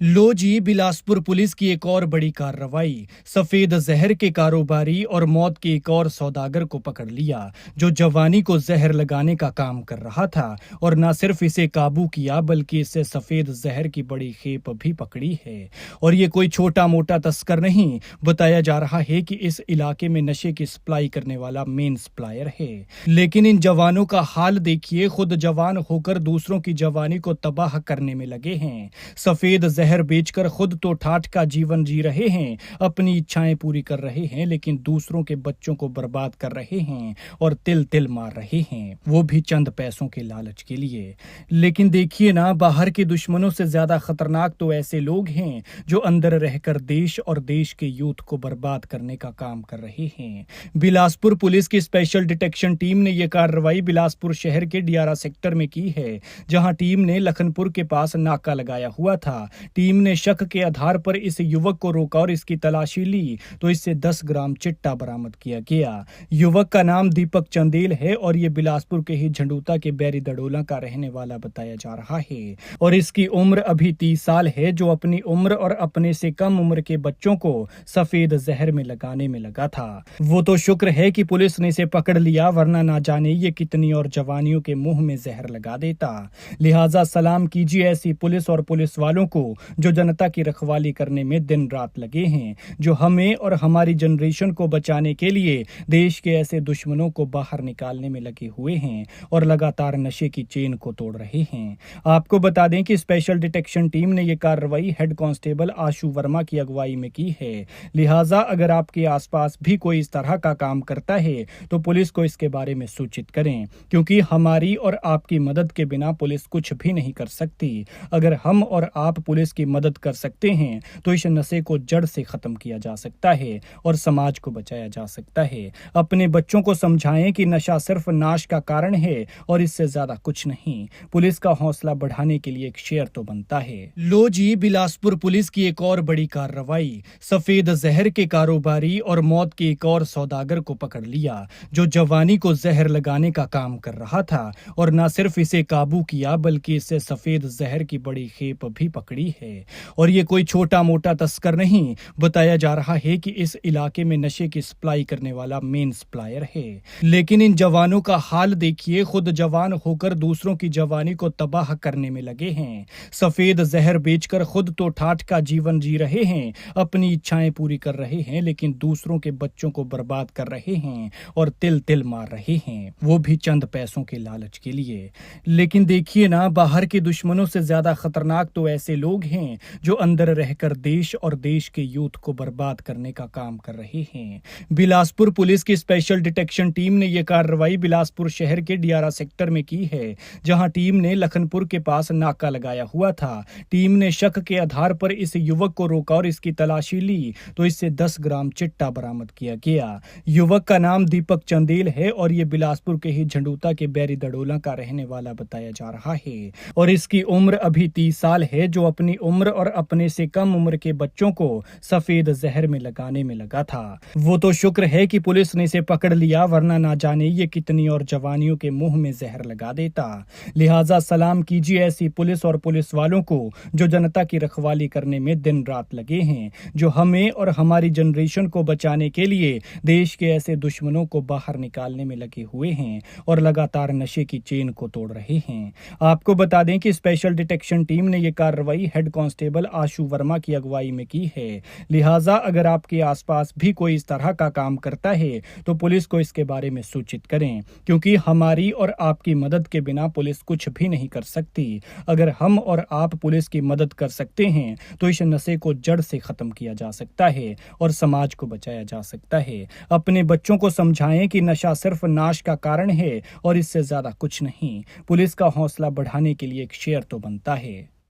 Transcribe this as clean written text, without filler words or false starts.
लो जी, Bilaspur police की एक और बड़ी कार्रवाई। सफेद जहर के कारोबारी और मौत के एक और सौदागर को पकड़ लिया, जो जवानी को जहर लगाने का काम कर रहा था। और न सिर्फ इसे काबू किया, बल्कि इससे सफेद जहर की बड़ी खेप भी पकड़ी है। और ये कोई छोटा मोटा तस्कर नहीं, बताया जा रहा है कि इस इलाके में नशे की सप्लाई करने वाला मेन सप्लायर है। लेकिन इन जवानों का हाल देखिए, खुद जवान होकर दूसरों की जवानी को तबाह करने में लगे हैं। सफेद जहर बेचकर खुद तो ठाठ का जीवन जी रहे हैं, अपनी इच्छाएं पूरी कर रहे हैं, लेकिन दूसरों के बच्चों को बर्बाद कर रहे हैं और तिल तिल मार रहे हैं, वो भी चंद पैसों के लालच के लिए। लेकिन देखिए ना, बाहर के दुश्मनों से ज्यादा खतरनाक तो ऐसे लोग हैं जो अंदर रहकर देश और देश के यूथ को बर्बाद करने का काम कर रहे हैं। बिलासपुर पुलिस की स्पेशल डिटेक्शन टीम ने यह कार्रवाई बिलासपुर शहर के डियारा सेक्टर में की है, जहां टीम ने लखनपुर के पास नाका लगाया हुआ था। टीम ने शक के आधार पर इस युवक को रोका और इसकी तलाशी ली, तो इससे 10 ग्राम चिट्टा बरामद किया गया। युवक का नाम दीपक चंदेल है और ये बिलासपुर के ही झंडूता के बैरी दड़ोला का रहने वाला बताया जा रहा है। और इसकी उम्र अभी 30 साल है, जो अपनी उम्र और अपने से कम उम्र के बच्चों को सफेद जहर में लगाने में लगा था। वो तो शुक्र है कि पुलिस ने इसे पकड़ लिया, वरना ना जाने ये कितनी और जवानियों के मुंह में जहर लगा देता। लिहाजा सलाम कीजिए ऐसी पुलिस और पुलिस वालों को जो जनता की रखवाली करने में दिन रात लगे हैं, जो हमें और हमारी जनरेशन को बचाने के लिए देश के ऐसे दुश्मनों को बाहर निकालने में लगे हुए हैं और लगातार नशे की चेन को तोड़ रहे हैं। आपको बता दें कि स्पेशल डिटेक्शन टीम ने यह कार्रवाई हेड कांस्टेबल आशु वर्मा की अगुवाई में की है। लिहाजा अगर आपके आसपास भी कोई इस तरह का काम करता है तो पुलिस को इसके बारे में सूचित करें, क्योंकि हमारी और आपकी मदद के बिना पुलिस कुछ भी नहीं कर सकती। अगर हम और आप पुलिस की मदद कर सकते हैं तो इस नशे को जड़ से खत्म किया जा सकता है और समाज को बचाया जा सकता है। अपने बच्चों को समझाएं कि नशा सिर्फ नाश का कारण है और इससे ज्यादा कुछ नहीं। पुलिस का हौसला बढ़ाने के लिए एक शेयर तो बनता है। लो जी, बिलासपुर पुलिस की एक और बड़ी कार्रवाई। सफेद जहर के कारोबारी और मौत के एक और सौदागर को पकड़ लिया, जो जवानी को जहर लगाने का काम कर रहा था। और न सिर्फ इसे काबू किया, बल्कि इससे सफेद जहर की बड़ी खेप भी पकड़ी है। और ये कोई छोटा मोटा तस्कर नहीं, बताया जा रहा है कि इस इलाके में नशे की सप्लाई करने वाला मेन सप्लायर है। लेकिन इन जवानों का हाल देखिए, खुद जवान होकर दूसरों की जवानी को तबाह करने में लगे हैं। सफेद जहर बेचकर खुद तो ठाठ का जीवन जी रहे हैं, अपनी इच्छाएं पूरी कर रहे हैं, लेकिन दूसरों के बच्चों को बर्बाद कर रहे हैं और तिल तिल मार रहे हैं, वो भी चंद पैसों के लालच के लिए। लेकिन देखिए ना, बाहर के दुश्मनों से ज्यादा खतरनाक तो ऐसे लोग हैं जो अंदर रहकर देश और देश के यूथ को बर्बाद करने का काम कर रहे हैं। बिलासपुर पुलिस की स्पेशल डिटेक्शन टीम ने यह कार्रवाई बिलासपुर शहर के डियारा सेक्टर में की है, जहां टीम ने लखनपुर के पास नाका लगाया हुआ था। टीम ने शक के आधार पर इस युवक को रोका और इसकी तलाशी ली, तो इससे 10 ग्राम चिट्टा बरामद किया गया। युवक का नाम दीपक चंदेल है और ये बिलासपुर के ही झंडूता के बैरी दड़ोला का रहने वाला बताया जा रहा है। और इसकी उम्र अभी 30 साल है, जो अपनी उम्र और अपने से कम उम्र के बच्चों को सफेद जहर में लगाने में लगा था। वो तो शुक्र है कि पुलिस ने इसे पकड़ लिया, वरना ना जाने ये कितनी और जवानियों के मुंह में जहर लगा देता। लिहाजा सलाम कीजिए ऐसी पुलिस और पुलिस वालों को जो जनता की रखवाली करने में दिन रात लगे हैं, जो हमें और हमारी जनरेशन को बचाने के लिए देश के ऐसे दुश्मनों को बाहर निकालने में लगे हुए हैं और लगातार नशे की चेन को तोड़ रहे हैं। आपको बता दें कि स्पेशल डिटेक्शन टीम ने यह कार्रवाई हेड कांस्टेबल आशु वर्मा की अगुवाई में की है। लिहाजा अगर आपके आसपास भी कोई इस तरह का काम करता है तो पुलिस को इसके बारे में सूचित करें, क्योंकि हमारी और आपकी मदद के बिना पुलिस कुछ भी नहीं कर सकती। अगर हम और आप पुलिस की मदद कर सकते हैं तो इस नशे को जड़ से खत्म किया जा सकता है और समाज को बचाया जा सकता है। अपने बच्चों को समझाएं कि नशा सिर्फ नाश का कारण है और इससे ज्यादा कुछ नहीं। पुलिस का हौसला बढ़ाने के लिए एक शेयर तो बनता है।